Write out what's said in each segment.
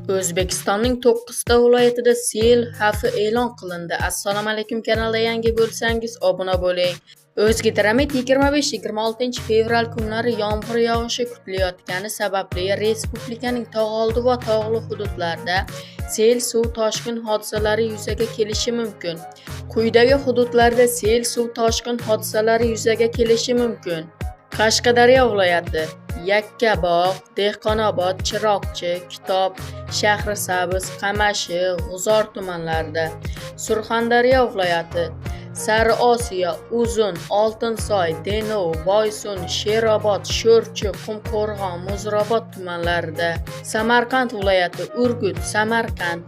O'zbekistonning 9 ta viloyatida sel xavfi e'lon qilindi. Assalomu alaykum, kanalda yangi bo'lsangiz obuna bo'ling. O'zgidromet 25-26 fevral kunlari yomg'ir yog'ishi kutilayotgani sababli respublikaning tog'oldi va tog'li hududlarida sel, suv toshqin hodisalari yuzaga kelishi mumkin. Quyidagi hududlarda sel, suv toshqin hodisalari yuzaga kelishi mumkin. Qashqadaryo viloyati: Yakkabog', Dehqonobod, Chiroqchi, Kitob, Shahrisabz, Qamashi, G'uzor tumanlarida. Surxondaryo viloyati: Sariosiyo, Uzun, Oltinsoy, Denov, Boysun, Sherobod, Sho'rchi, Qumqo'rg'on, Muzrabot tumanlarida. Samarqand viloyati: Urgut, Samarqand,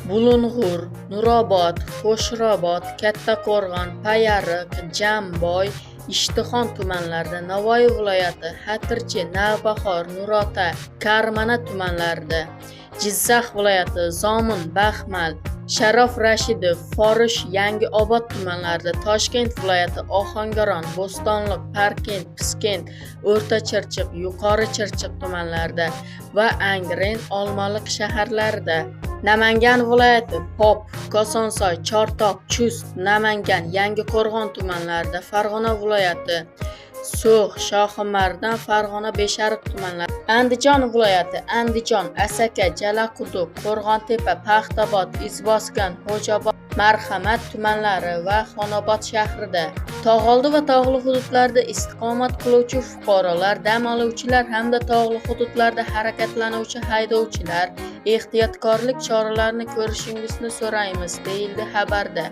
Bulung'ur, Nurobod, Qo'shrobod, Kattaqo'rg'on, Payariq, Jamboy, Ishtixon tumanlarida. Navoiy viloyati: Hatirchi, Navbahor, Nurota, Karmana tumanlarida. Jizzax viloyati: Zomin, Baxmal, Sharof Rashidov, Forish, Yangiobod tumanlarida. Toshkent viloyati: Ohangaron, Bo'stonliq, Parkent, Piskent, O'rta Chirchiq, Yuqori Chirchiq tumanlarida va Angren, Olmaliq shaharlarida. Namangan viloyati: Pop, Kosonsoy, Chortoq, Chust, Namangan, Yangiqo'rg'on tumanlarida. Farg'ona viloyati: So'x, Shoximardan, Farg'ona, Beshariq tumanlari. Andijon viloyati: Andijon, Asaka, Jalaquduq, Qo'rg'ontepa, Paxtabod, Izboskan, Xo'jobod, Marhamat tumanlari va Xonobod shahrida. Tog'oldi va tog'li hududlarda istiqomat qiluvchi fuqarolar, dam oluvchilar hamda tog'li hududlarda harakatlanuvchi haydovchilar ehtiyotkorlik choralarini ko'rishingizni so'raymiz, deyildi xabarda.